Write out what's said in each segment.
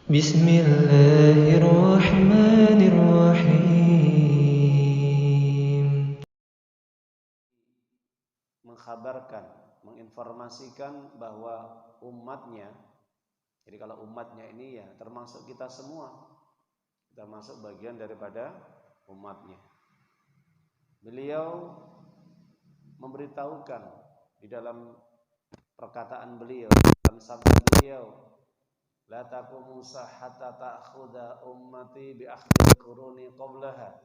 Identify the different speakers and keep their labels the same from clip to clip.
Speaker 1: Bismillahirrahmanirrahim.
Speaker 2: Mengkhabarkan, menginformasikan bahwa umatnya, jadi kalau umatnya ini ya termasuk kita semua, kita masuk bagian daripada umatnya. Beliau memberitahukan di dalam perkataan beliau, dalam sabda beliau, la taqumu hatta ta'khudha ummati bi akhdil quruni qablaha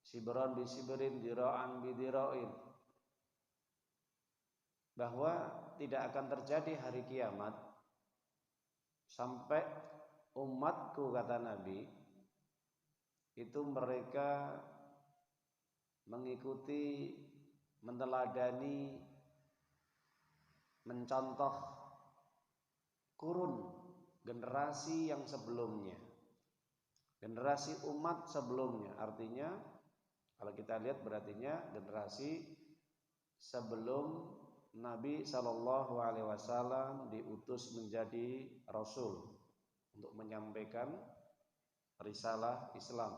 Speaker 2: shibran bi shibrin dira'an bi dira'in, bahwa tidak akan terjadi hari kiamat sampai umatku, kata Nabi, itu mereka mengikuti, meneladani, mencontoh kurun generasi yang sebelumnya, generasi umat sebelumnya. Artinya kalau kita lihat berartinya generasi sebelum Nabi Shallallahu Alaihi Wasallam diutus menjadi Rasul untuk menyampaikan risalah Islam,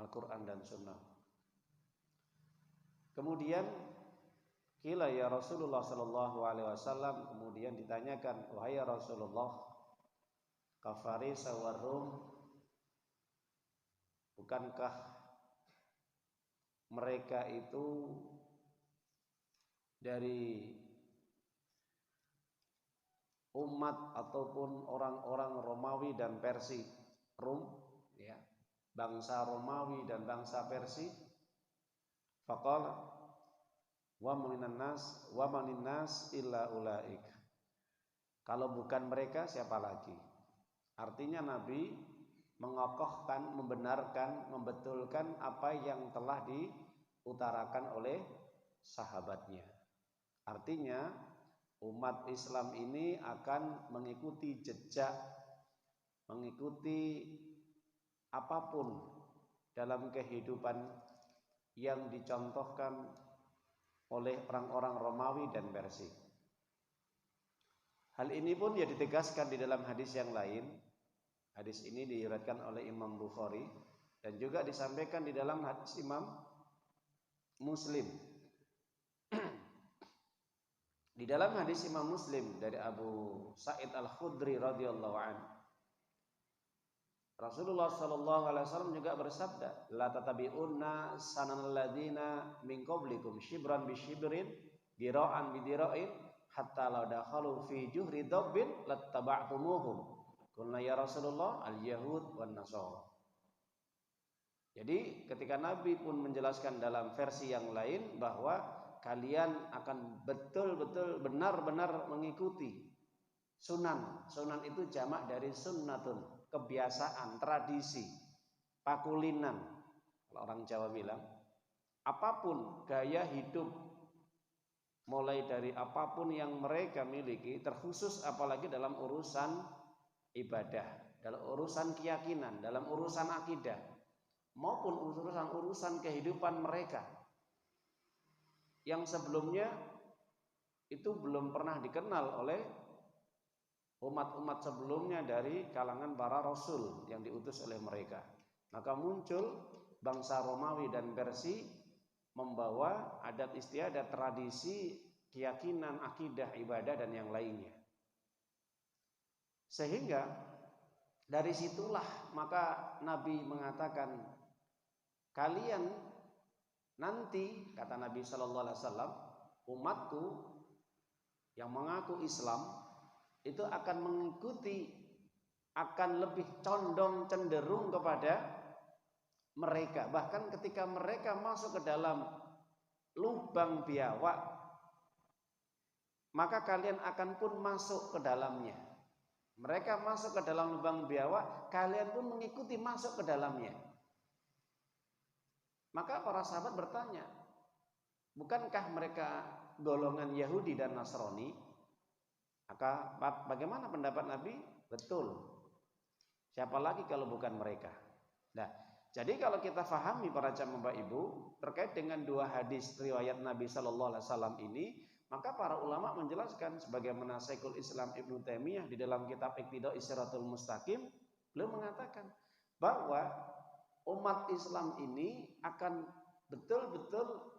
Speaker 2: Al-Quran dan Sunnah. Kemudian kila ya Rasulullah Shallallahu Alaihi Wasallam, kemudian ditanyakan, wahai Rasulullah, kafaris wa Rum, bukankah mereka itu dari umat ataupun orang-orang Romawi dan Persia, Rum, ya, bangsa Romawi dan bangsa Persia? Faqala wa manin nas illa ulaik. Kalau bukan mereka siapa lagi? Artinya Nabi mengokohkan, membenarkan, membetulkan apa yang telah diutarakan oleh sahabatnya. Artinya umat Islam ini akan mengikuti jejak, mengikuti apapun dalam kehidupan yang dicontohkan oleh orang-orang Romawi dan Persia. Hal ini pun ya ditegaskan di dalam hadis yang lain. Hadis ini diriwayatkan oleh Imam Bukhari dan juga disampaikan di dalam hadis Imam Muslim. Di dalam hadis Imam Muslim dari Abu Sa'id Al-Khudri radhiyallahu anhu, Rasulullah sallallahu alaihi wasallam juga bersabda, la tatabi'unna sananal ladzina min qablikum shibran bi shibrin dira'an bi dira'in hatta law dakhalu fi juhri dabbin lattaba'tumuhum. Qulna ya Rasulullah al-yahud wan nasara. Jadi ketika Nabi pun menjelaskan dalam versi yang lain bahwa kalian akan betul-betul benar-benar mengikuti sunan. Sunan itu jamak dari sunnatun, kebiasaan, tradisi, pakulinan. Kalau orang Jawa bilang, apapun gaya hidup, mulai dari apapun yang mereka miliki, terkhusus apalagi dalam urusan ibadah, dalam urusan keyakinan, dalam urusan akidah, maupun urusan kehidupan mereka yang sebelumnya itu belum pernah dikenal oleh umat-umat sebelumnya dari kalangan para rasul yang diutus oleh mereka. Maka muncul bangsa Romawi dan Persia membawa adat istiadat, tradisi, keyakinan, akidah, ibadah dan yang lainnya. Sehingga dari situlah maka Nabi mengatakan, kalian nanti, kata Nabi Shallallahu Alaihi Wasallam, umatku yang mengaku Islam itu akan mengikuti, akan lebih condong, cenderung kepada mereka. Bahkan ketika mereka masuk ke dalam lubang biawak, maka kalian akan pun masuk ke dalamnya. Mereka masuk ke dalam lubang biawak, kalian pun mengikuti masuk ke dalamnya. Maka para sahabat bertanya, bukankah mereka golongan Yahudi dan Nasrani? Maka bagaimana pendapat Nabi? Betul. Siapa lagi kalau bukan mereka? Nah, jadi kalau kita fahami para jamaah Bapak Ibu terkait dengan dua hadis riwayat Nabi Sallallahu Alaihi Wasallam ini, Maka para ulama menjelaskan sebagaimana Syekhul Islam Ibnu Taimiyah di dalam kitab Iqtida'us Shiratal Mustaqim, beliau mengatakan bahwa umat Islam ini akan betul-betul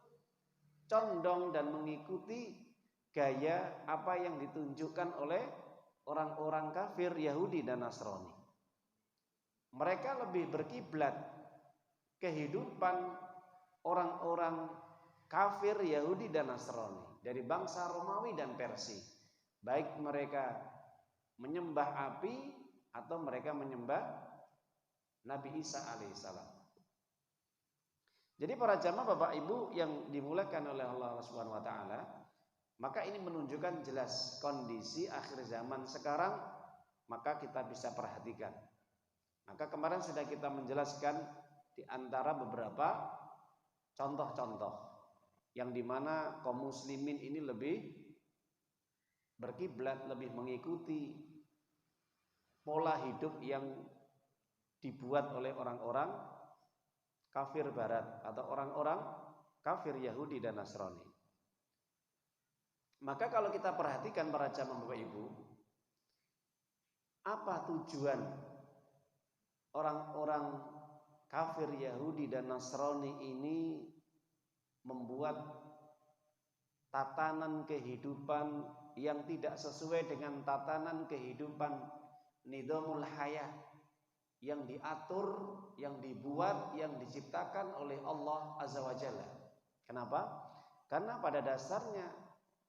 Speaker 2: condong dan mengikuti gaya apa yang ditunjukkan oleh orang-orang kafir Yahudi dan Nasrani. Mereka lebih berkiblat kehidupan orang-orang kafir Yahudi dan Nasrani dari bangsa Romawi dan Persia, baik mereka menyembah api atau mereka menyembah Nabi Isa alaihissalam. Jadi para jamaah Bapak Ibu yang dimuliakan oleh Allah Subhanahu wa taala, maka ini menunjukkan jelas kondisi akhir zaman sekarang, maka kita bisa perhatikan. Maka kemarin sudah kita menjelaskan di antara beberapa contoh-contoh yang dimana kaum muslimin ini lebih berkiblat, lebih mengikuti pola hidup yang dibuat oleh orang-orang kafir barat atau orang-orang kafir Yahudi dan Nasrani. Maka kalau kita perhatikan para jamaah Bapak Ibu, apa tujuan orang-orang kafir Yahudi dan Nasrani ini membuat tatanan kehidupan yang tidak sesuai dengan tatanan kehidupan nizamul hayah yang diatur, yang dibuat, yang diciptakan oleh Allah Azza wa Jalla. Kenapa? Karena pada dasarnya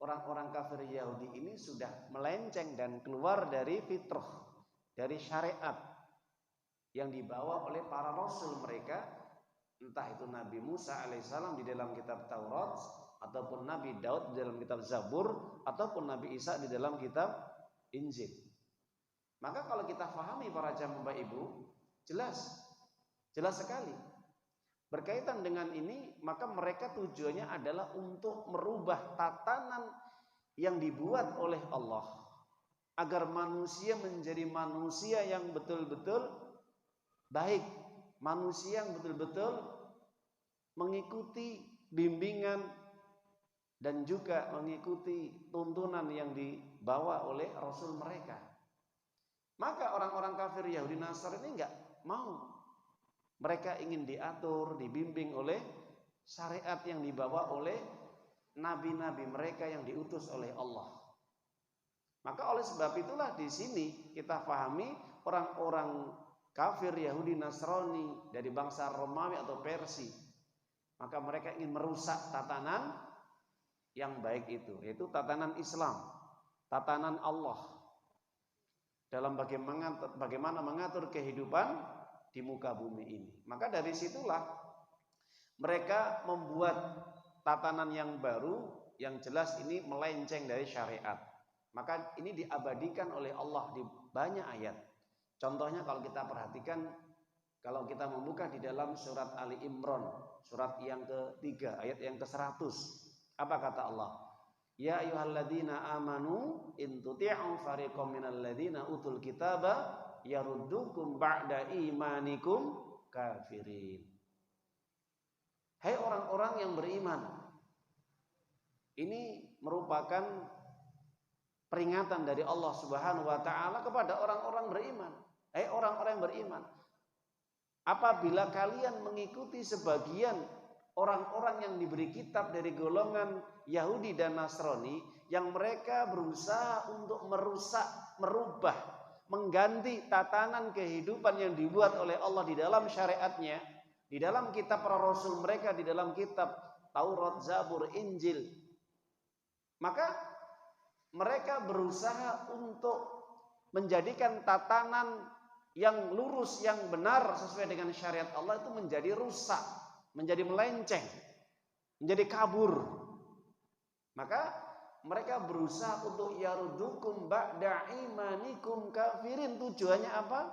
Speaker 2: orang-orang kafir Yahudi ini sudah melenceng dan keluar dari fitrah, dari syariat yang dibawa oleh para rasul mereka, entah itu Nabi Musa alaihissalam di dalam kitab Taurat, ataupun Nabi Daud di dalam kitab Zabur, ataupun Nabi Isa di dalam kitab Injil. Maka kalau kita fahami para jamaah Bapak Ibu, jelas sekali. Berkaitan dengan ini, maka mereka tujuannya adalah untuk merubah tatanan yang dibuat oleh Allah, agar manusia menjadi manusia yang betul-betul baik, manusia yang betul-betul mengikuti bimbingan dan juga mengikuti tuntunan yang dibawa oleh Rasul mereka. Maka orang-orang kafir Yahudi Nasrani ini enggak mau. Mereka ingin diatur, dibimbing oleh syariat yang dibawa oleh nabi-nabi mereka yang diutus oleh Allah. Maka oleh sebab itulah di sini kita pahami orang-orang kafir Yahudi Nasrani dari bangsa Romawi atau Persia, maka mereka ingin merusak tatanan yang baik itu, yaitu tatanan Islam, tatanan Allah dalam bagaimana mengatur kehidupan di muka bumi ini. Maka dari situlah mereka membuat tatanan yang baru yang jelas ini melenceng dari syariat. Maka ini diabadikan oleh Allah di banyak ayat. Contohnya kalau kita perhatikan, kalau kita membuka di dalam surat Ali Imran, surat yang ketiga, ayat yang ke-100. Apa kata Allah? Ya ayyuhalladzina amanu in tuti'u fariqam minal ladzina utul kitaba yaruddukum ba'da imanikum kafirin. Hai orang-orang yang beriman. Ini merupakan peringatan dari Allah Subhanahu wa taala kepada orang-orang beriman. Hai orang-orang yang beriman. Apabila kalian mengikuti sebagian orang-orang yang diberi kitab dari golongan Yahudi dan Nasrani yang mereka berusaha untuk merusak, merubah, mengganti tatanan kehidupan yang dibuat oleh Allah di dalam syariatnya, di dalam kitab para rasul mereka, di dalam kitab Taurat, Zabur, Injil. Maka mereka berusaha untuk menjadikan tatanan yang lurus, yang benar sesuai dengan syariat Allah itu menjadi rusak, menjadi melenceng, menjadi kabur. Maka mereka berusaha untuk yaruddukum ba'da imanikum kafirin. Tujuannya apa?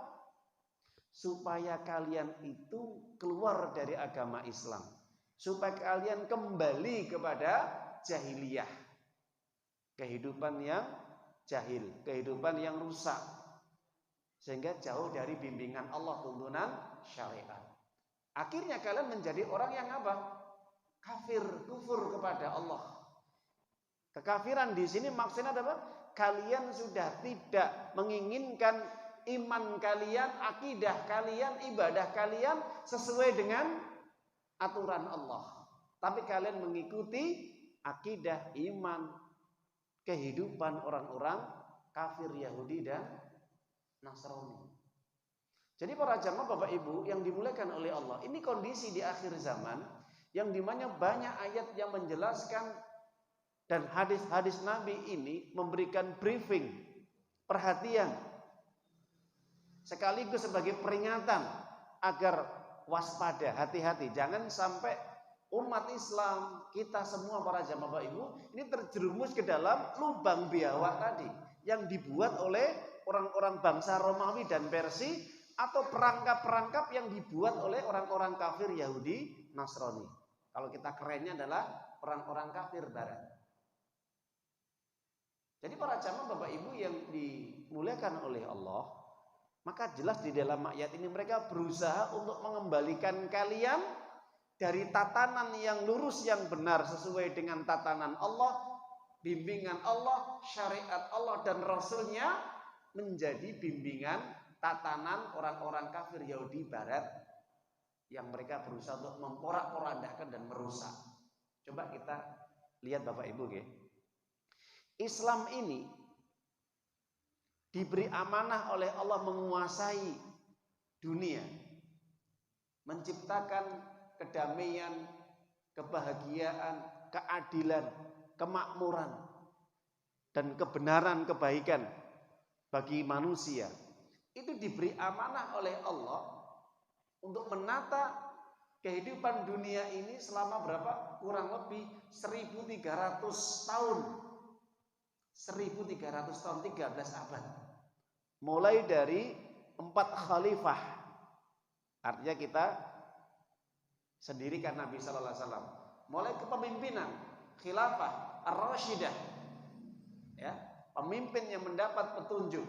Speaker 2: Supaya kalian itu keluar dari agama Islam, supaya kalian kembali kepada jahiliyah, kehidupan yang jahil, kehidupan yang rusak, sehingga jauh dari bimbingan Allah, tuntunan syariat. Akhirnya kalian menjadi orang yang apa? Kafir, kufur kepada Allah. Kekafiran di sini maksudnya apa? Kalian sudah tidak menginginkan iman kalian, akidah kalian, ibadah kalian sesuai dengan aturan Allah. Tapi kalian mengikuti akidah, iman, kehidupan orang-orang kafir Yahudi dan Nasrani. Jadi para jamaah Bapak Ibu yang dimuliakan oleh Allah, ini kondisi di akhir zaman yang dimana banyak ayat yang menjelaskan dan hadis-hadis Nabi ini memberikan briefing, perhatian, sekaligus sebagai peringatan agar waspada, hati-hati, jangan sampai umat Islam, kita semua para jamaah Bapak Ibu ini terjerumus ke dalam lubang biawak tadi yang dibuat oleh orang-orang bangsa Romawi dan Persia atau perangkap-perangkap yang dibuat oleh orang-orang kafir Yahudi Nasrani. Kalau kita kerennya adalah orang-orang kafir Barat. Jadi para jamaah Bapak Ibu yang dimuliakan oleh Allah, maka jelas di dalam ayat ini mereka berusaha untuk mengembalikan kalian dari tatanan yang lurus yang benar sesuai dengan tatanan Allah, bimbingan Allah, syariat Allah dan Rasulnya menjadi bimbingan tatanan orang-orang kafir Yahudi Barat yang mereka berusaha untuk memporak-porandakan dan merusak. Coba kita lihat Bapak Ibu ya. Islam ini diberi amanah oleh Allah menguasai dunia, menciptakan kedamaian, kebahagiaan, keadilan, kemakmuran, dan kebenaran, kebaikan bagi manusia. Itu diberi amanah oleh Allah untuk menata kehidupan dunia ini selama berapa? Kurang lebih 1300 tahun. 1300 tahun, 13 abad. Mulai dari 4 khalifah. Artinya kita sendirikan Nabi sallallahu alaihi wasallam. Mulai kepemimpinan khilafah ar-rasyidah. Ya, pemimpin yang mendapat petunjuk.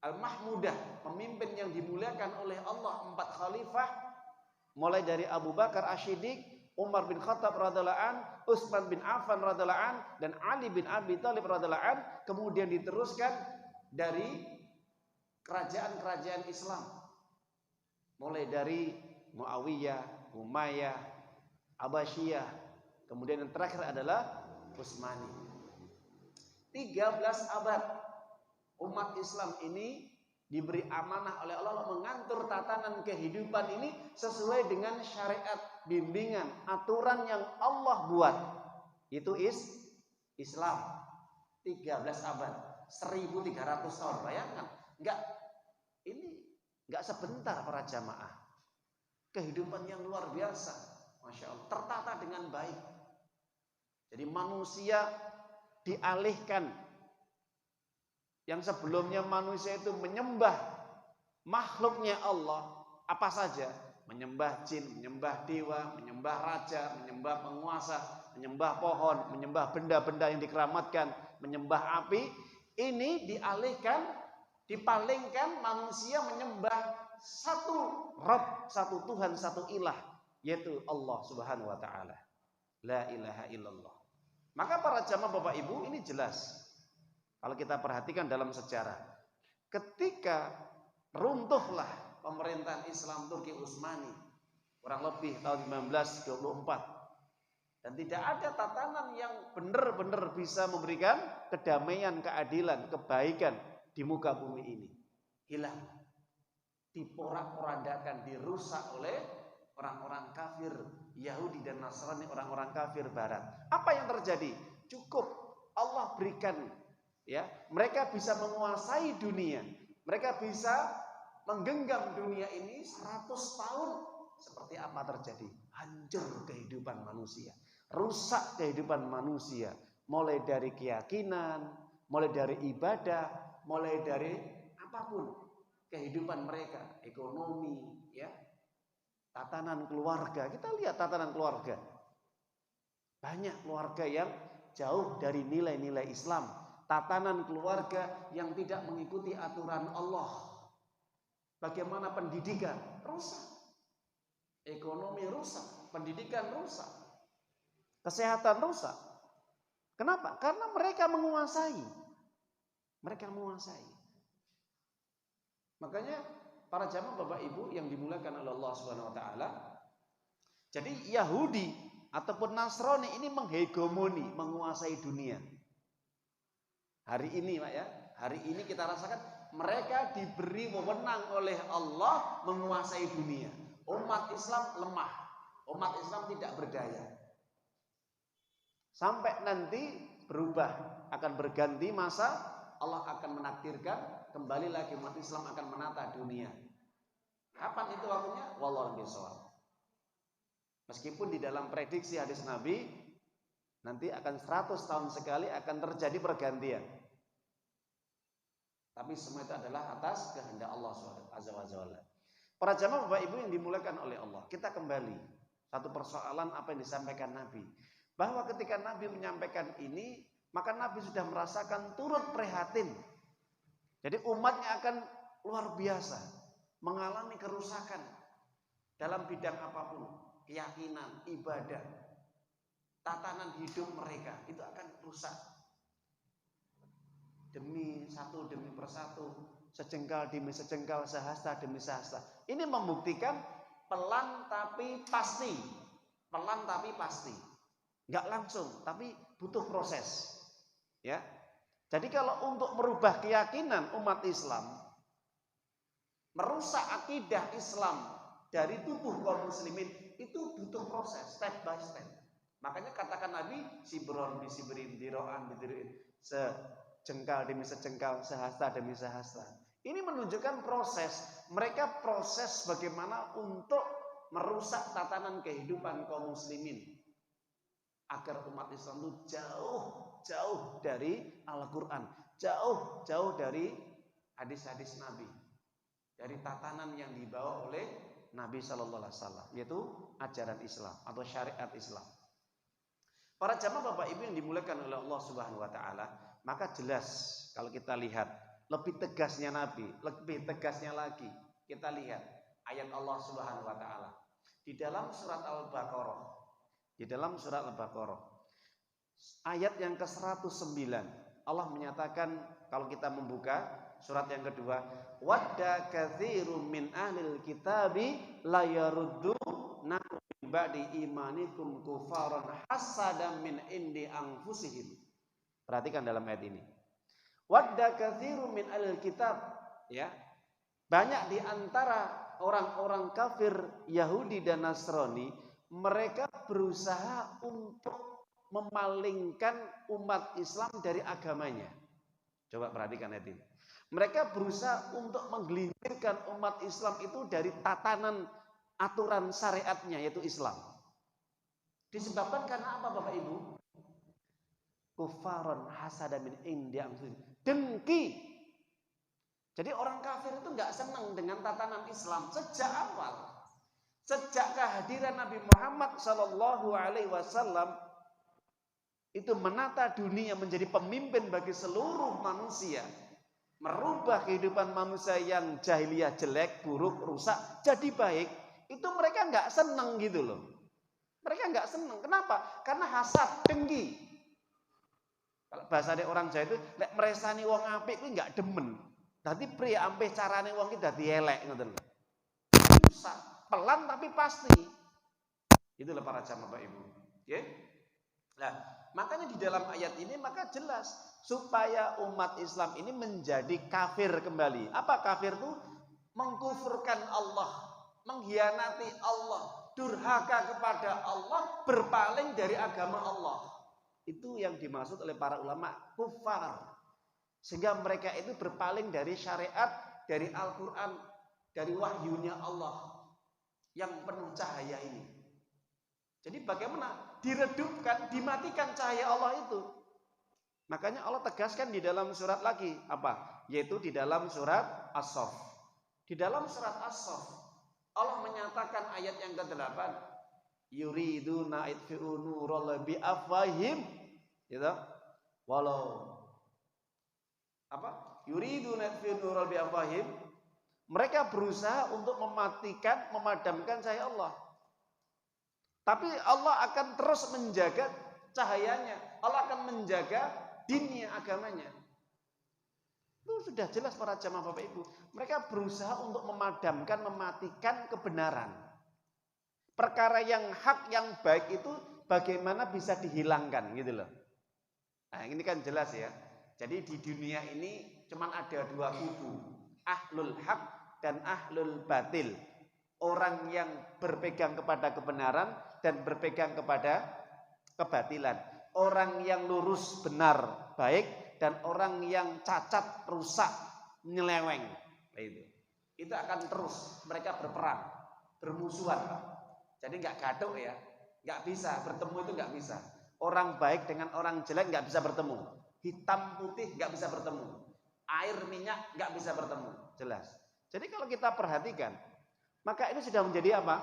Speaker 2: Al-Mahmudah, pemimpin yang dimuliakan oleh Allah, 4 khalifah. Mulai dari Abu Bakar Asy-Syiddiq, Umar bin Khattab radhiyallahu an, Utsman bin Affan radhiyallahu an, dan Ali bin Abi Thalib radhiyallahu an, kemudian diteruskan dari kerajaan-kerajaan Islam. Mulai dari Muawiyah, Umayyah, Abbasiyah, kemudian yang terakhir adalah Utsmani. 13 abad umat Islam ini diberi amanah oleh Allah mengatur tatanan kehidupan ini sesuai dengan syariat, bimbingan, aturan yang Allah buat. Itu Islam. 13 abad, 1300 tahun. Bayangkan, ini enggak sebentar para jamaah. Kehidupan yang luar biasa, Masya Allah, tertata dengan baik. Jadi manusia dialihkan. Yang sebelumnya manusia itu menyembah makhluknya Allah apa saja, menyembah jin, menyembah dewa, menyembah raja, menyembah penguasa, menyembah pohon, menyembah benda-benda yang dikeramatkan, menyembah api. Ini dialihkan, dipalingkan manusia menyembah satu Rabb, satu Tuhan, satu ilah, yaitu Allah Subhanahu wa taala. La ilaha illallah. Maka para jamaah Bapak Ibu ini jelas. Kalau kita perhatikan dalam sejarah, ketika runtuhlah pemerintahan Islam Turki Utsmani kurang lebih tahun 1924, dan tidak ada tatanan yang benar-benar bisa memberikan kedamaian, keadilan, kebaikan di muka bumi ini. Hilang, diporak-porandakan, dirusak oleh orang-orang kafir Yahudi dan Nasrani, orang-orang kafir Barat. Apa yang terjadi? Cukup Allah berikan, ya, mereka bisa menguasai dunia, mereka bisa menggenggam dunia ini 100 tahun. Seperti apa terjadi? Hancur kehidupan manusia, rusak kehidupan manusia, mulai dari keyakinan, mulai dari ibadah, mulai dari apapun kehidupan mereka, ekonomi, ya, tatanan keluarga. Kita lihat tatanan keluarga, banyak keluarga yang jauh dari nilai-nilai Islam. Tatanan keluarga yang tidak mengikuti aturan Allah. Bagaimana pendidikan? Rusak. Ekonomi rusak. Pendidikan rusak. Kesehatan rusak. Kenapa? Karena mereka menguasai. Mereka menguasai. Makanya para jamaah Bapak Ibu yang dimuliakan oleh Allah Subhanahu wa taala, jadi Yahudi ataupun Nasrani ini menghegemoni, menguasai dunia. Hari ini Pak ya, hari ini kita rasakan mereka diberi wewenang oleh Allah menguasai dunia. Umat Islam lemah, umat Islam tidak berdaya. Sampai nanti berubah, akan berganti masa, Allah akan menakdirkan kembali lagi umat Islam akan menata dunia. Kapan itu waktunya? Wallahu a'lam. Meskipun di dalam prediksi hadis Nabi nanti akan 100 tahun sekali akan terjadi pergantian. Tapi semua itu adalah atas kehendak Allah Azza wa Jalla. Para jamaah Bapak Ibu yang dimuliakan oleh Allah, kita kembali satu persoalan apa yang disampaikan Nabi. Bahwa ketika Nabi menyampaikan ini, maka Nabi sudah merasakan turut prihatin. Jadi umatnya akan luar biasa mengalami kerusakan dalam bidang apapun, keyakinan, ibadah, tatanan hidup mereka itu akan rusak. Demi persatu, sejengkal demi sejengkal, sehasta demi sehasta. Ini membuktikan pelan tapi pasti. Pelan tapi pasti. Enggak langsung, tapi butuh proses. Ya. Jadi kalau untuk merubah keyakinan umat Islam, merusak akidah Islam dari tubuh kaum muslimin itu butuh proses, step by step. Makanya katakan Nabi, sibron bisibrin diro'an bidirin, sejengkal demi sejengkal, sehasta demi sehasta. Ini menunjukkan proses. Mereka proses bagaimana untuk merusak tatanan kehidupan kaum muslimin agar umat Islam itu jauh dari Al-Quran, jauh dari hadis-hadis Nabi, dari tatanan yang dibawa oleh Nabi Sallallahu Alaihi Wasallam, yaitu ajaran Islam atau syariat Islam. Para jamaah Bapak Ibu yang dimuliakan oleh Allah Subhanahu Wa Taala, maka jelas kalau kita lihat lebih tegasnya Nabi, lebih tegasnya lagi kita lihat ayat Allah Subhanahu Wa Taala di dalam surat Al-Baqarah. Di dalam surat Al-Baqarah ayat yang ke-109 Allah menyatakan, kalau kita membuka surat yang kedua, wadda katsirum min ahlil kitabi la yaruddunakum min ba'di imanikum kufaran hasadan min indi anfusihim. Perhatikan dalam ayat ini. Wadda katsirum min ahlil kitab, ya. Banyak di antara orang-orang kafir Yahudi dan Nasrani, mereka berusaha untuk memalingkan umat Islam dari agamanya. Coba perhatikan ayat ini. Mereka berusaha untuk menggelincirkan umat Islam itu dari tatanan aturan syariatnya, yaitu Islam. Disebabkan karena apa Bapak Ibu? Kufaron hasada min indi anfusihim. Dengki. Jadi orang kafir itu nggak senang dengan tatanan Islam sejak awal. Sejak kehadiran Nabi Muhammad Sallallahu Alaihi Wasallam itu menata dunia menjadi pemimpin bagi seluruh manusia, merubah kehidupan manusia yang jahiliyah jelek, buruk, rusak jadi baik. Itu mereka nggak seneng gitu loh. Mereka nggak seneng. Kenapa? Karena hasad, dengki. Kalau bahasa dari orang Jawa itu, lek meresani wong apik kuwi nggak demen. Dadi priye ampe carane wong iki dadi elek ngoten lho. Susah. Pelan tapi pasti. Itulah para jamaah Bapak Ibu. Oke? Nah, makanya di dalam ayat ini maka jelas supaya umat Islam ini menjadi kafir kembali. Apa kafir itu? Mengkufurkan Allah, mengkhianati Allah, durhaka kepada Allah, berpaling dari agama Allah. Itu yang dimaksud oleh para ulama kufar. Sehingga mereka itu berpaling dari syariat, dari Al-Quran, dari wahyunya Allah yang penuh cahaya ini. Jadi bagaimana? Diredupkan, dimatikan cahaya Allah itu. Makanya Allah tegaskan di dalam surat lagi. Apa? Yaitu di dalam surat As-Saff. Di dalam surat As-Saff Allah menyatakan ayat yang ke-8, yuriduna itfi'u nurallahi bi afwahihim, gitu. Walau apa? Yuriduna itfi'u nurallahi bi afwahihim. Mereka berusaha untuk mematikan, memadamkan cahaya Allah. Tapi Allah akan terus menjaga cahayanya. Allah akan menjaga dinnya, agamanya. Itu sudah jelas para jamaah Bapak Ibu. Mereka berusaha untuk memadamkan, mematikan kebenaran. Perkara yang hak, yang baik itu bagaimana bisa dihilangkan gitu loh. Nah ini kan jelas ya. Jadi di dunia ini cuma ada dua kubu. Ahlul haq dan ahlul batil. Orang yang berpegang kepada kebenaran dan berpegang kepada kebatilan. Orang yang lurus benar baik dan orang yang cacat rusak nyeleweng. Itu akan terus mereka berperang, bermusuhan. Jadi nggak gaduk ya, nggak bisa bertemu, itu nggak bisa. Orang baik dengan orang jelek nggak bisa bertemu. Hitam putih nggak bisa bertemu. Air minyak nggak bisa bertemu. Jelas. Jadi kalau kita perhatikan, maka ini sudah menjadi apa?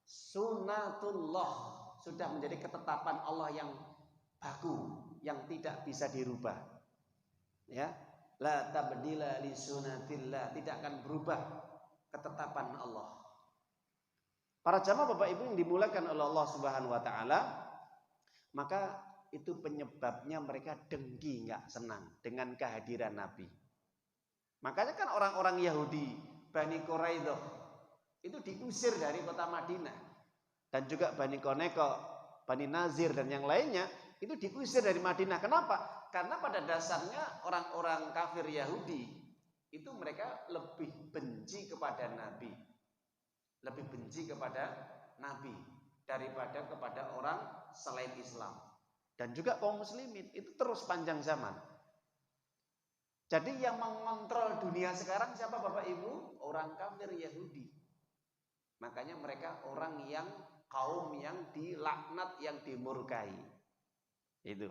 Speaker 2: Sunatullah, sudah menjadi ketetapan Allah yang baku, yang tidak bisa dirubah. Ya, la tabdila li sunatillah, tidak akan berubah ketetapan Allah. Para jamaah Bapak Ibu yang dimuliakan oleh Allah Subhanahu wa taala, maka itu penyebabnya mereka dengki, nggak senang dengan kehadiran Nabi. Makanya kan orang-orang Yahudi Bani Quraidah itu diusir dari kota Madinah, dan juga Bani Koneko, Bani Nazir dan yang lainnya itu diusir dari Madinah. Kenapa? Karena pada dasarnya orang-orang kafir Yahudi itu mereka lebih benci kepada Nabi, lebih benci kepada Nabi daripada kepada orang selain Islam. Dan juga kaum muslimin itu terus panjang zaman. Jadi yang mengontrol dunia sekarang siapa Bapak Ibu? Orang kafir Yahudi. Makanya mereka orang yang kaum yang dilaknat, yang dimurkai. Itu.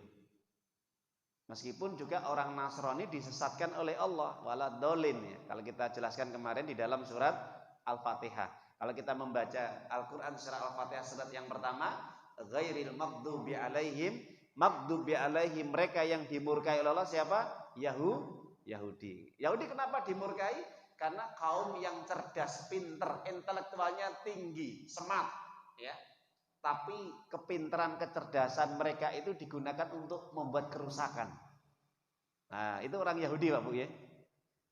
Speaker 2: Meskipun juga orang Nasrani disesatkan oleh Allah, waladolin ya. Kalau kita jelaskan kemarin di dalam surat Al-Fatihah. Kalau kita membaca Al-Quran surah Al-Fatihah surat yang pertama, ghairil maghdubi alaihim, maghdubi alaihim, mereka yang dimurkai oleh Allah siapa? Yahudi. Yahudi kenapa dimurkai? Karena kaum yang cerdas, pinter, intelektualnya tinggi, smart, ya. Tapi kepintaran, kecerdasan mereka itu digunakan untuk membuat kerusakan. Nah, itu orang Yahudi Pak Bu ya.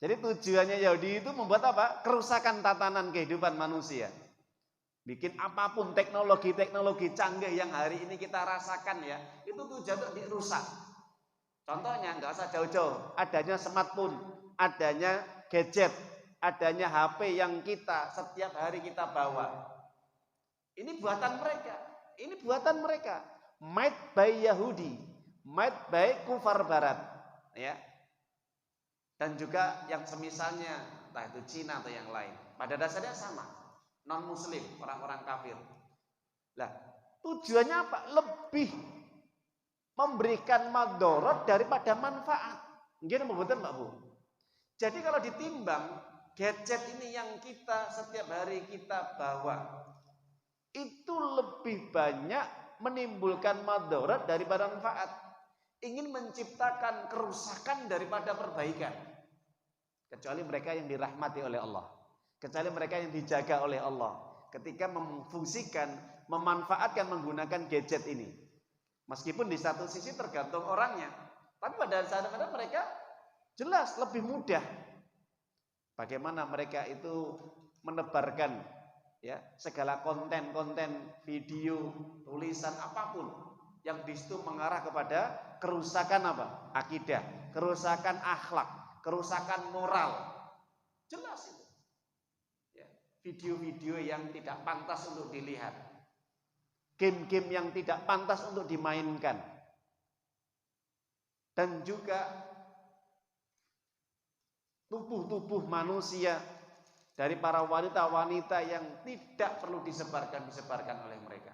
Speaker 2: Jadi tujuannya Yahudi itu membuat apa? Kerusakan tatanan kehidupan manusia. Bikin apapun teknologi canggih yang hari ini kita rasakan ya, itu tujuan untuk dirusak. Contohnya nggak usah jauh-jauh, adanya smartphone, adanya gadget, adanya HP yang kita setiap hari kita bawa. Ini buatan mereka. Ini buatan mereka. Made by Yahudi, made by kufar barat, ya. Dan juga yang semisalnya, entah itu Cina atau yang lain. Pada dasarnya sama, non muslim, orang-orang kafir. Lah, tujuannya apa? Lebih memberikan madorot daripada manfaat. Mungkin betul Mbak Bu. Jadi kalau ditimbang gadget ini yang kita setiap hari kita bawa, itu lebih banyak menimbulkan madorot daripada manfaat. Ingin menciptakan kerusakan daripada perbaikan. Kecuali mereka yang dirahmati oleh Allah. Kecuali mereka yang dijaga oleh Allah. Ketika memfungsikan, memanfaatkan menggunakan gadget ini. Meskipun di satu sisi tergantung orangnya. Tapi pada saat mereka jelas lebih mudah. Bagaimana mereka itu menebarkan ya segala konten-konten video, tulisan apapun yang di situ mengarah kepada kerusakan apa? Akidah, kerusakan akhlak, kerusakan moral. Jelas itu. Ya, video-video yang tidak pantas untuk dilihat. Game-game yang tidak pantas untuk dimainkan. Dan juga tubuh-tubuh manusia dari para wanita-wanita yang tidak perlu disebarkan oleh mereka.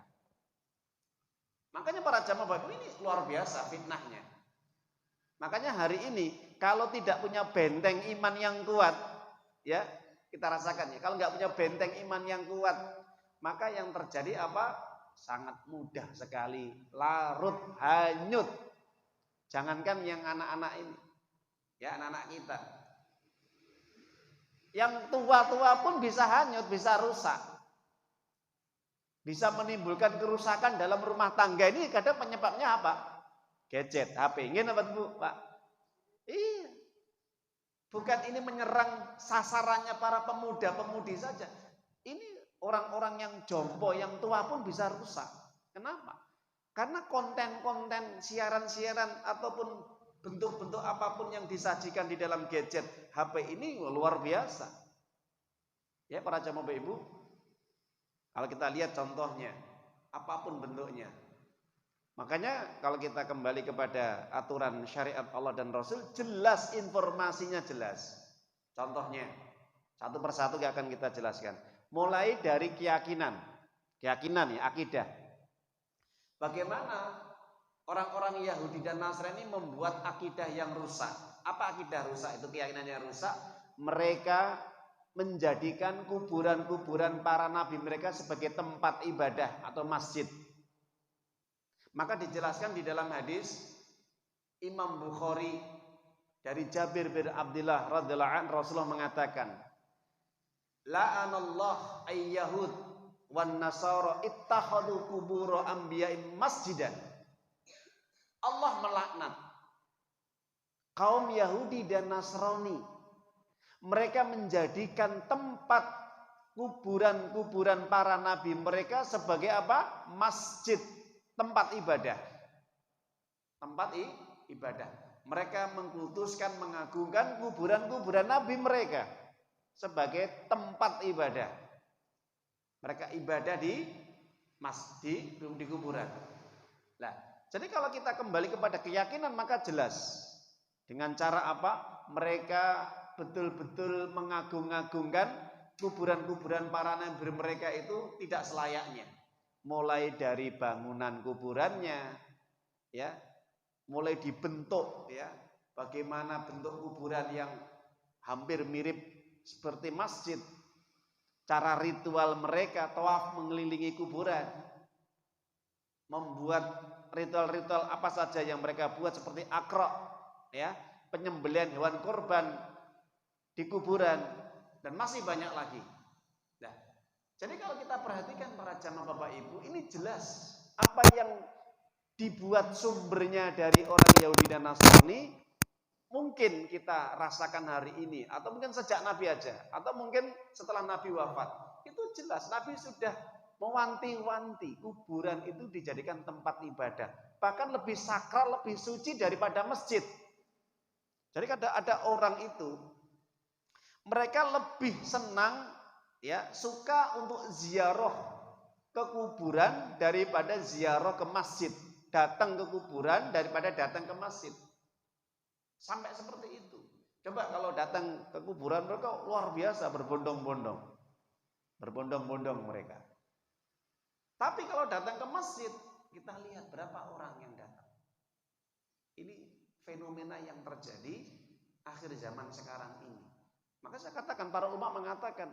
Speaker 2: Makanya para jamaah Bapak ini luar biasa fitnahnya. Makanya hari ini kalau tidak punya benteng iman yang kuat, ya kita rasakan ya. Kalau nggak punya benteng iman yang kuat, maka yang terjadi apa? Sangat mudah sekali larut, hanyut. Jangankan yang anak-anak ini, ya anak-anak kita. Yang tua-tua pun bisa hanyut, bisa rusak. Bisa menimbulkan kerusakan dalam rumah tangga. Ini kadang penyebabnya apa? gadget, HP. Ingin apa Bu, Pak? Iya. Bukan ini menyerang sasarannya para pemuda-pemudi saja. Ini orang-orang yang jompo, yang tua pun bisa rusak. Kenapa? Karena konten-konten siaran-siaran ataupun bentuk-bentuk apapun yang disajikan di dalam gadget HP ini luar biasa. Ya para jamaah Bapak Ibu, kalau kita lihat contohnya, apapun bentuknya. Makanya kalau kita kembali kepada aturan syariat Allah dan Rasul, jelas informasinya jelas. Contohnya, satu persatu akan kita jelaskan. Mulai dari keyakinan ya, akidah. Bagaimana orang-orang Yahudi dan Nasrani membuat akidah yang rusak? Apa akidah rusak? Itu keyakinannya rusak. Mereka menjadikan kuburan-kuburan para nabi mereka sebagai tempat ibadah atau masjid. Maka dijelaskan di dalam hadis Imam Bukhari dari Jabir bin Abdullah radhiyallahu anhu, Rasulullah mengatakan, la'anallah ayyahud wan nasara ittakhadhu qubur anbiya'in masjidan. Allah melaknat kaum Yahudi dan Nasrani. Mereka menjadikan tempat kuburan-kuburan para nabi mereka sebagai apa? Masjid, tempat ibadah. Tempat ibadah. Mereka mengkultuskan, mengagungkan kuburan-kuburan nabi mereka sebagai tempat ibadah. Mereka ibadah di masjid, di kuburan. Nah, jadi kalau kita kembali kepada keyakinan maka jelas. Dengan cara apa? Mereka betul-betul mengagung-agungkan kuburan-kuburan para nabi mereka itu tidak selayaknya. Mulai dari bangunan kuburannya, ya, mulai dibentuk, ya, bagaimana bentuk kuburan yang hampir mirip seperti masjid, cara ritual mereka tawaf mengelilingi kuburan, membuat ritual-ritual apa saja yang mereka buat seperti akra, ya, penyembelihan hewan korban di kuburan dan masih banyak lagi. Nah, jadi kalau kita perhatikan para jamaah Bapak Ibu, ini jelas apa yang dibuat sumbernya dari orang Yahudi dan Nasrani mungkin kita rasakan hari ini atau mungkin sejak Nabi aja atau mungkin setelah Nabi wafat. Itu jelas Nabi sudah mewanti-wanti kuburan itu dijadikan tempat ibadah, bahkan lebih sakral, lebih suci daripada masjid. Jadi ada orang itu mereka lebih senang, ya, suka untuk ziarah ke kuburan daripada ziarah ke masjid, datang ke kuburan daripada datang ke masjid. Sampai seperti itu. Coba kalau datang ke kuburan mereka luar biasa berbondong-bondong. Berbondong-bondong mereka. Tapi kalau datang ke masjid, kita lihat berapa orang yang datang. Ini fenomena yang terjadi akhir zaman sekarang ini. Maka saya katakan, para ulama mengatakan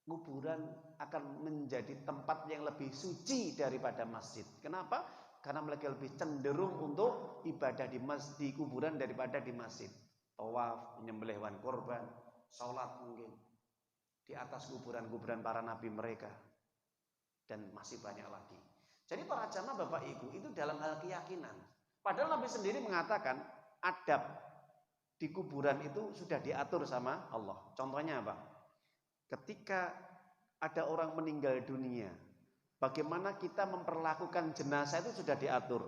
Speaker 2: kuburan akan menjadi tempat yang lebih suci daripada masjid. Kenapa? Karena mereka lebih cenderung untuk ibadah di kuburan daripada di masjid. Tawaf, menyembelih hewan korban, sholat mungkin di atas kuburan-kuburan para nabi mereka, dan masih banyak lagi. Jadi para jamaah Bapak Ibu, itu dalam hal keyakinan. Padahal Nabi sendiri mengatakan adab di kuburan itu sudah diatur sama Allah. Contohnya apa? Ketika ada orang meninggal dunia, bagaimana kita memperlakukan jenazah itu sudah diatur.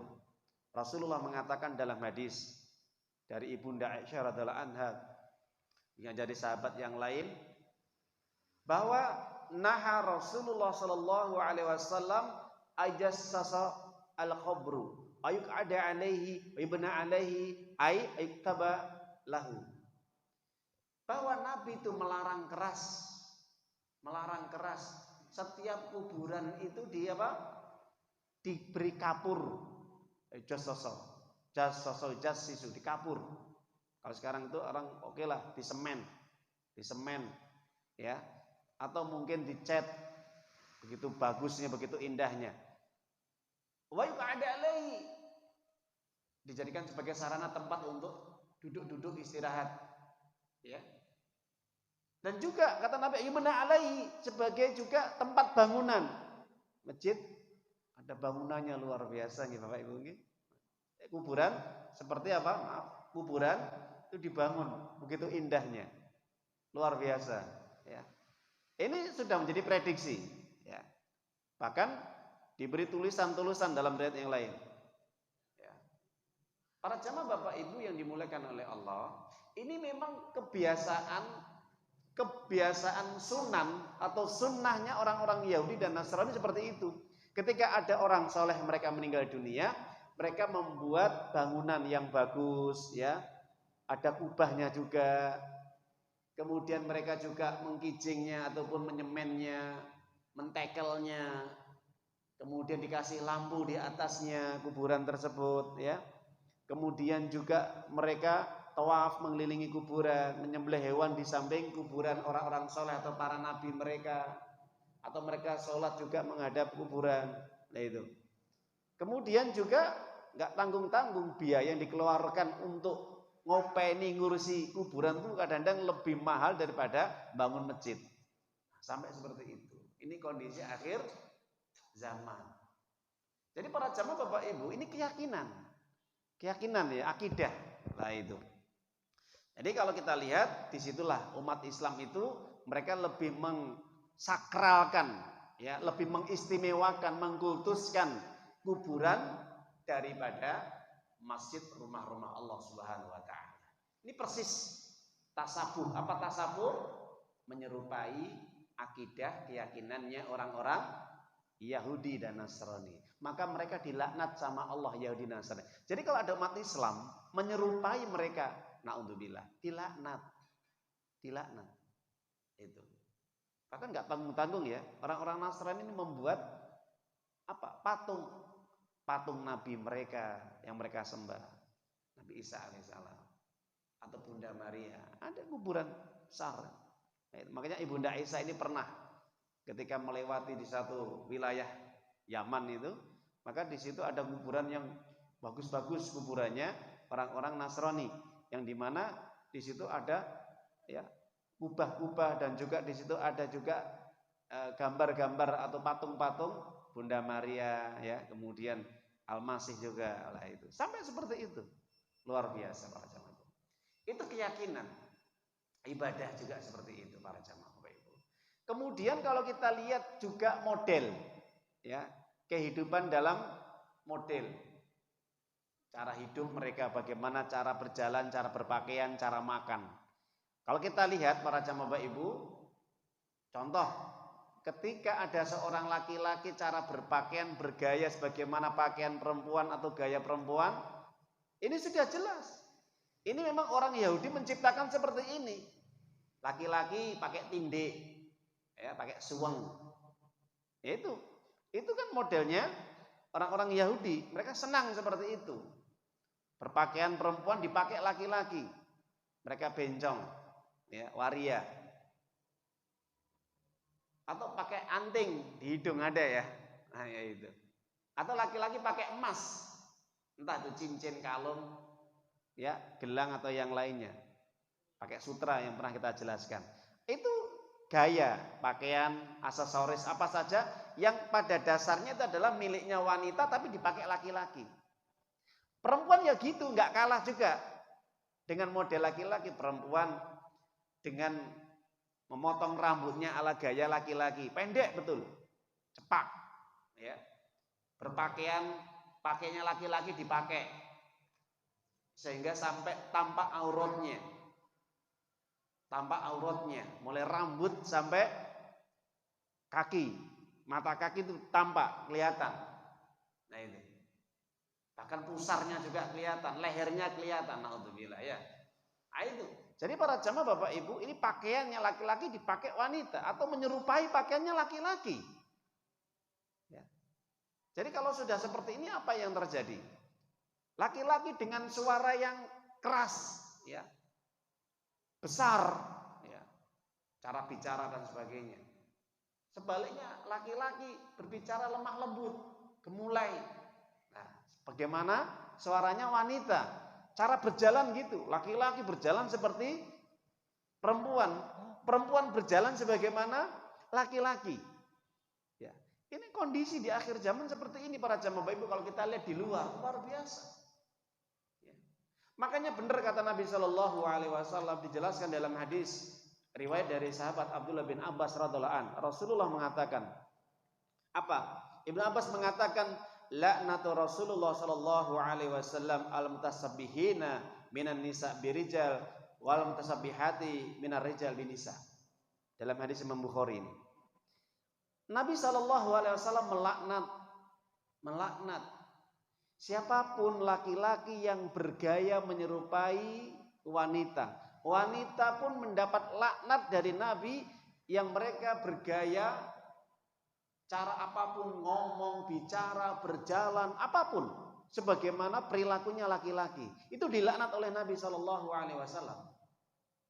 Speaker 2: Rasulullah mengatakan dalam hadis dari Ibunda Aisyah radhiyallahu anha yang jadi sahabat yang lain, bahwa naha Rasulullah sallallahu alaihi wasallam ajassasa al-qabru ayuk ada alaihi wa ibna alaihi ay iktaba lahu. Bahwa Nabi itu melarang keras setiap kuburan itu diberi kapur, jassisu, dikapur. Kalau sekarang itu orang oke lah disemen, ya, atau mungkin dicat, begitu bagusnya, begitu indahnya. Wa yuqa'ada alaihi, dijadikan sebagai sarana tempat untuk duduk-duduk istirahat, ya. Dan juga kata Nabi yumna alaihi, sebagai juga tempat bangunan. Masjid ada bangunannya luar biasa nih Bapak Ibu nggih. kuburan seperti apa? Maaf, kuburan itu dibangun begitu indahnya, luar biasa. Ya. Ini sudah menjadi prediksi. Ya. Bahkan diberi tulisan-tulisan dalam riwayat yang lain. Ya. Para jamaah Bapak Ibu yang dimuliakan oleh Allah, ini memang kebiasaan sunan atau sunnahnya orang-orang Yahudi dan Nasrani seperti itu. Ketika ada orang soleh mereka meninggal dunia, mereka membuat bangunan yang bagus, ya, ada kubahnya juga. Kemudian mereka juga mengkijingnya ataupun menyemennya, mentekelnya. Kemudian dikasih lampu di atasnya kuburan tersebut, ya. Kemudian juga mereka tawaf mengelilingi kuburan, menyembelih hewan di samping kuburan orang-orang soleh atau para nabi mereka, atau mereka sholat juga menghadap kuburan. Nah itu. Kemudian juga nggak tanggung-tanggung biaya yang dikeluarkan untuk ngopeni ngurusi kuburan itu kadang-kadang lebih mahal daripada bangun masjid. Sampai seperti itu. Ini kondisi akhir zaman. Jadi para jamaah Bapak Ibu, ini keyakinan ya, akidah. Nah itu. Jadi kalau kita lihat disitulah umat Islam itu mereka lebih mengsakralkan, ya, lebih mengistimewakan, mengkultuskan kuburan daripada masjid, rumah-rumah Allah Subhanahu wa taala. Ini persis tasabuh. Apa tasabuh? Menyerupai akidah keyakinannya orang-orang Yahudi dan Nasrani. Maka mereka dilaknat sama Allah Yahudi dan Nasrani. Jadi kalau ada umat Islam menyerupai mereka, naudzubillah, dilaknat. Itu. Bahkan nggak tanggung-tanggung ya. Orang-orang Nasrani ini membuat apa? Patung nabi mereka yang mereka sembah, Nabi Isa alaihissalam atau Bunda Maria, ada kuburan besar. Makanya Ibunda Isa ini pernah ketika melewati di satu wilayah Yaman itu, maka di situ ada kuburan yang bagus-bagus kuburannya orang-orang Nasrani, yang dimana di situ ada ya kubah-kubah dan juga di situ ada juga gambar-gambar atau patung-patung Bunda Maria, ya, kemudian Al-Masih juga lah itu. Sampai seperti itu. Luar biasa para jamaah. Itu keyakinan. Ibadah juga seperti itu para jamaah Bapak Ibu. Kemudian kalau kita lihat juga model, ya, kehidupan dalam model. Cara hidup mereka, bagaimana cara berjalan, cara berpakaian, cara makan. Kalau kita lihat para jamaah Bapak Ibu, contoh ketika ada seorang laki-laki cara berpakaian, bergaya sebagaimana pakaian perempuan atau gaya perempuan, ini sudah jelas. Ini memang orang Yahudi menciptakan seperti ini. Laki-laki pakai tindik, ya, pakai suweng. Itu kan modelnya orang-orang Yahudi. Mereka senang seperti itu. Berpakaian perempuan dipakai laki-laki. Mereka bencong, ya, waria. Atau pakai anting di hidung ada ya. Nah, ya itu. Atau laki-laki pakai emas. Entah itu cincin, kalung, ya, gelang atau yang lainnya. Pakai sutra yang pernah kita jelaskan. Itu gaya, pakaian, aksesoris apa saja yang pada dasarnya itu adalah miliknya wanita tapi dipakai laki-laki. Perempuan ya gitu, nggak kalah juga dengan model laki-laki. Perempuan dengan memotong rambutnya ala gaya laki-laki, pendek betul, cepak, ya. Berpakaian, pakainya laki-laki dipakai, sehingga sampai tampak auratnya, mulai rambut sampai kaki, mata kaki itu tampak, kelihatan. Nah ini, bahkan pusarnya juga kelihatan, lehernya kelihatan, naudzubillah ya. Nah itu. Jadi para jamaah Bapak Ibu, ini pakaiannya laki-laki dipakai wanita atau menyerupai pakaiannya laki-laki. Ya. Jadi kalau sudah seperti ini apa yang terjadi? Laki-laki dengan suara yang keras, ya, besar, ya, cara bicara dan sebagainya. Sebaliknya laki-laki berbicara lemah lembut, gemulai. Nah, bagaimana suaranya wanita? Cara berjalan gitu, laki-laki berjalan seperti perempuan, perempuan berjalan sebagaimana laki-laki. Ya, ini kondisi di akhir zaman seperti ini para jamaah Bapak Ibu kalau kita lihat di luar biasa. Makanya benar kata Nabi Shallallahu Alaihi Wasallam, dijelaskan dalam hadis riwayat dari sahabat Abdullah bin Abbas radhiallahu an. Rasulullah mengatakan apa? Ibnu Abbas mengatakan, laknatu Rasulullah Shallallahu Alaihi Wasallam al mutasabbihina minan nisa birijal wal mutasabbihati minar rijal binisa. Dalam hadis Imam Bukhari ini, Nabi Shallallahu Alaihi Wasallam melaknat siapapun laki-laki yang bergaya menyerupai wanita. Wanita pun mendapat laknat dari Nabi yang mereka bergaya cara apapun, ngomong, bicara, berjalan, apapun, sebagaimana perilakunya laki-laki. Itu dilaknat oleh Nabi Shallallahu Alaihi Wasallam.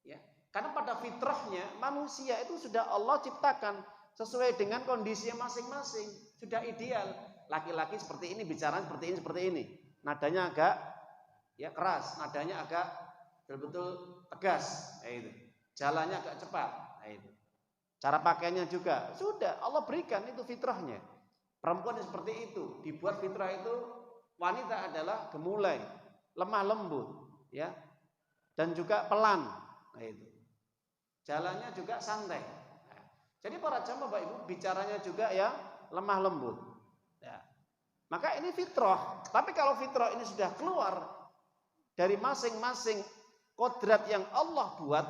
Speaker 2: Ya, karena pada fitrahnya manusia itu sudah Allah ciptakan sesuai dengan kondisinya masing-masing, sudah ideal. Laki-laki seperti ini, bicara seperti ini. Nadanya agak keras, nadanya agak betul-betul tegas, itu. Jalannya agak cepat, itu. Cara pakaiannya juga sudah Allah berikan, itu fitrahnya. Perempuan seperti itu, dibuat fitrah itu wanita adalah gemulai, lemah lembut, ya, dan juga pelan, itu. Jalannya juga santai. Jadi para jamaah Bapak Ibu bicaranya juga ya lemah lembut. Ya. Maka ini fitrah. Tapi kalau fitrah ini sudah keluar dari masing-masing kodrat yang Allah buat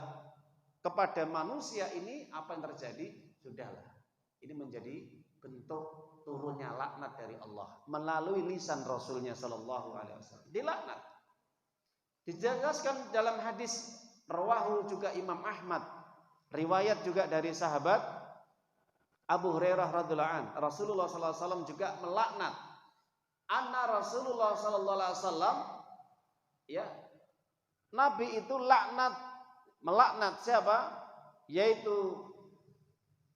Speaker 2: kepada manusia ini, apa yang terjadi? Sudahlah. Ini menjadi bentuk turunnya laknat dari Allah melalui lisan Rasulnya Shallallahu Alaihi Wasallam. Dilaknat. Dijelaskan dalam hadis rawahu juga Imam Ahmad, riwayat juga dari sahabat Abu Hurairah radhiallahu an. Rasulullah sallallahu alaihi wasallam juga melaknat. Anna Rasulullah sallallahu alaihi wasallam, ya, Nabi itu melaknat siapa? Yaitu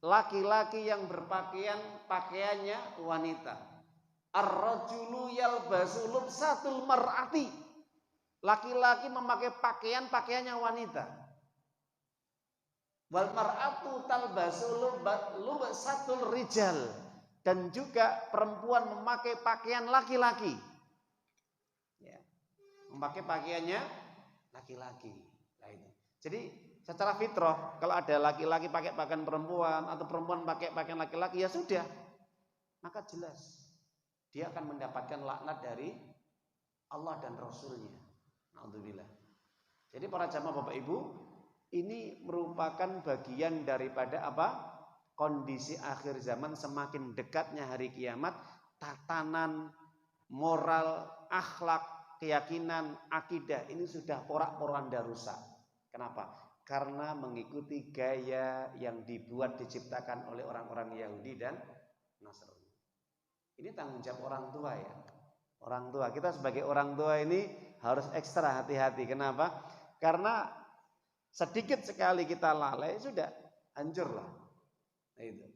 Speaker 2: laki-laki yang berpakaian pakaiannya wanita. Ar-rajulu yalbasu lubsatul mar'ati. Laki-laki memakai pakaiannya wanita. Wal mar'atu talbasu lubsatul rijal, dan juga perempuan memakai pakaian laki-laki. Ya. Memakai pakaiannya laki-laki. Nah, itu. Jadi secara fitrah kalau ada laki-laki pakai pakaian perempuan atau perempuan pakai pakaian laki-laki, ya sudah. Maka jelas dia akan mendapatkan laknat dari Allah dan Rasulnya. Alhamdulillah. Jadi para jamaah Bapak Ibu, ini merupakan bagian daripada apa? Kondisi akhir zaman, semakin dekatnya hari kiamat, tatanan moral, akhlak, keyakinan, akidah ini sudah porak-poranda rusak. Kenapa? Karena mengikuti gaya yang dibuat, diciptakan oleh orang-orang Yahudi dan Nasrani. Ini tanggung jawab orang tua ya. Orang tua, kita sebagai orang tua ini harus ekstra hati-hati. Kenapa? Karena sedikit sekali kita lalai sudah hancurlah. Nah, itu.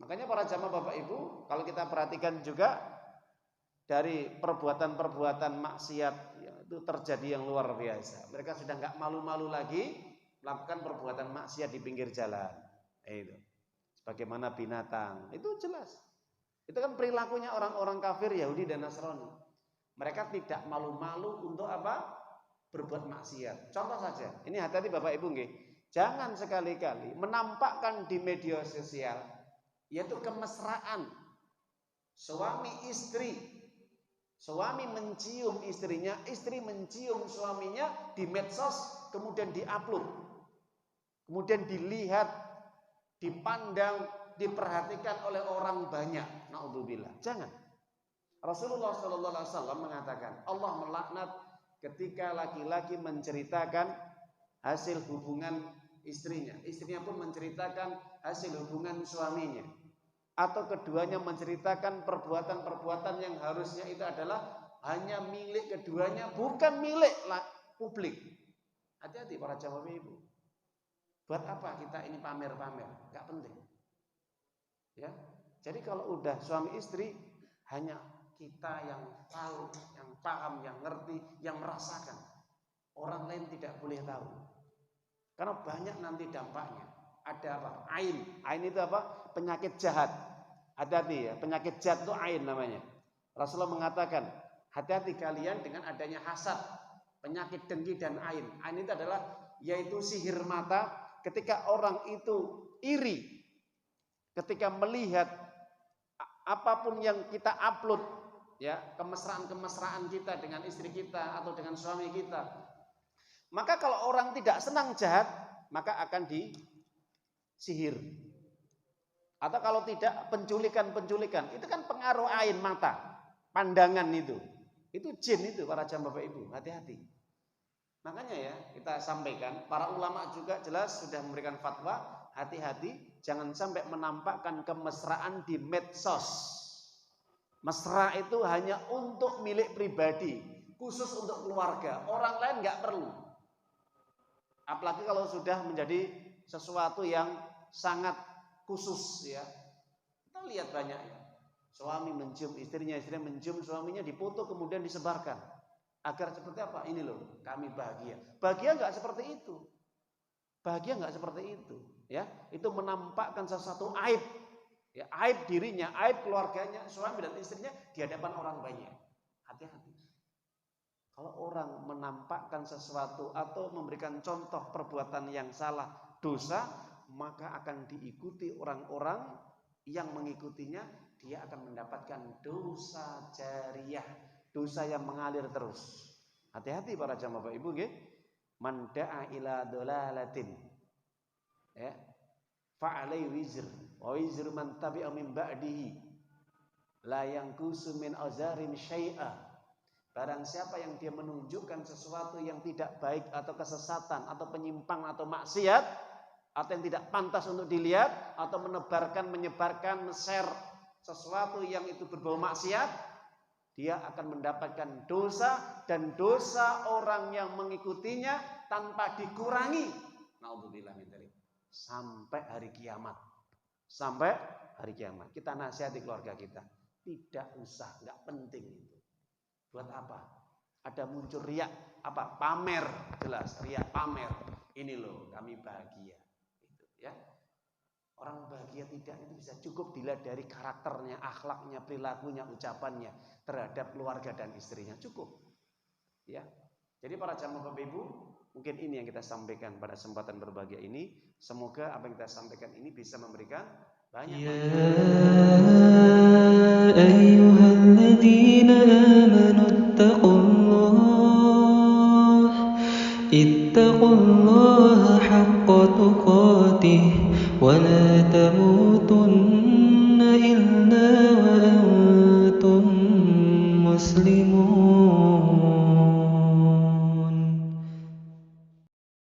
Speaker 2: Makanya para jamaah Bapak Ibu, kalau kita perhatikan juga dari perbuatan-perbuatan maksiat itu terjadi yang luar biasa. Mereka sudah nggak malu-malu lagi melakukan perbuatan maksiat di pinggir jalan. Nah, itu. Sebagaimana binatang, itu jelas. Itu kan perilakunya orang-orang kafir Yahudi dan Nasrani. Mereka tidak malu-malu untuk apa? Berbuat maksiat. Contoh saja, ini hati-hati Bapak Ibu nggih. Jangan sekali-kali menampakkan di media sosial yaitu kemesraan suami istri. Suami mencium istrinya, istri mencium suaminya di medsos, kemudian diupload. Kemudian dilihat, dipandang, diperhatikan oleh orang banyak. Naudzubillah. Jangan. Rasulullah sallallahu alaihi wasallam mengatakan, Allah melaknat ketika laki-laki menceritakan hasil hubungan istrinya, istrinya pun menceritakan hasil hubungan suaminya, atau keduanya menceritakan perbuatan-perbuatan yang harusnya itu adalah hanya milik keduanya, bukan milik publik. Hati-hati para jamaah ibu. Buat apa kita ini pamer-pamer? Gak penting. Ya, jadi kalau udah suami istri hanya kita yang tahu, yang paham, yang ngerti, yang merasakan. Orang lain tidak boleh tahu. Karena banyak nanti dampaknya. Ada apa? Ain. Ain itu apa? Penyakit jahat. Hati-hati ya, penyakit jahat itu ain namanya. Rasulullah mengatakan, hati-hati kalian dengan adanya hasad. penyakit dengki dan ain. Ain itu adalah yaitu sihir mata ketika orang itu iri ketika melihat apapun yang kita upload, ya, kemesraan-kemesraan kita dengan istri kita atau dengan suami kita. Maka kalau orang tidak senang jahat, maka akan disihir. Atau kalau tidak penculikan, itu kan pengaruh ain mata, pandangan itu jin itu para jamaah Bapak Ibu, hati-hati. Makanya ya kita sampaikan, para ulama juga jelas sudah memberikan fatwa, hati-hati jangan sampai menampakkan kemesraan di medsos. Mesra itu hanya untuk milik pribadi, khusus untuk keluarga, orang lain nggak perlu. Apalagi kalau sudah menjadi sesuatu yang sangat khusus, ya. Kita lihat banyak ya. Suami mencium istrinya, istrinya mencium suaminya, dipoto kemudian disebarkan. Agar seperti apa? Ini loh, kami bahagia. Bahagia nggak seperti itu. Bahagia nggak seperti itu, ya. Itu menampakkan sesuatu aib, ya, aib dirinya, aib keluarganya, suami dan istrinya di hadapan orang banyak. Hati-hati. Kalau orang menampakkan sesuatu atau memberikan contoh perbuatan yang salah, dosa, maka akan diikuti orang-orang yang mengikutinya, dia akan mendapatkan dosa jariyah, dosa yang mengalir terus. Hati-hati para jamaah Bapak Ibu, nggih. Man da'a ila dolalatin, ya, fa'alai wizr wa wizru man tabi'a min ba'dihi la yanqusu min azarim syai'a. Barang siapa yang dia menunjukkan sesuatu yang tidak baik atau kesesatan atau penyimpangan atau maksiat atau yang tidak pantas untuk dilihat atau menyebarkan, share sesuatu yang itu berbau maksiat, dia akan mendapatkan dosa dan dosa orang yang mengikutinya tanpa dikurangi. Naudzubillah min dzalik. Sampai hari kiamat. Sampai hari kiamat. Kita nasihati keluarga kita. Tidak usah, enggak penting itu. Buat apa? Ada muncul riak, apa? Pamer, jelas riak pamer. Ini loh, kami bahagia. Itu, ya. Orang bahagia tidak itu bisa cukup dilihat dari karakternya, akhlaknya, perilakunya, ucapannya terhadap keluarga dan istrinya, cukup. Ya. Jadi para jamaah Bapak Ibu, mungkin ini yang kita sampaikan pada kesempatan berbahagia ini. Semoga apa yang kita sampaikan ini bisa memberikan banyak
Speaker 1: ittaqullaha haqqa tuqatih wa la tamutunna illa wa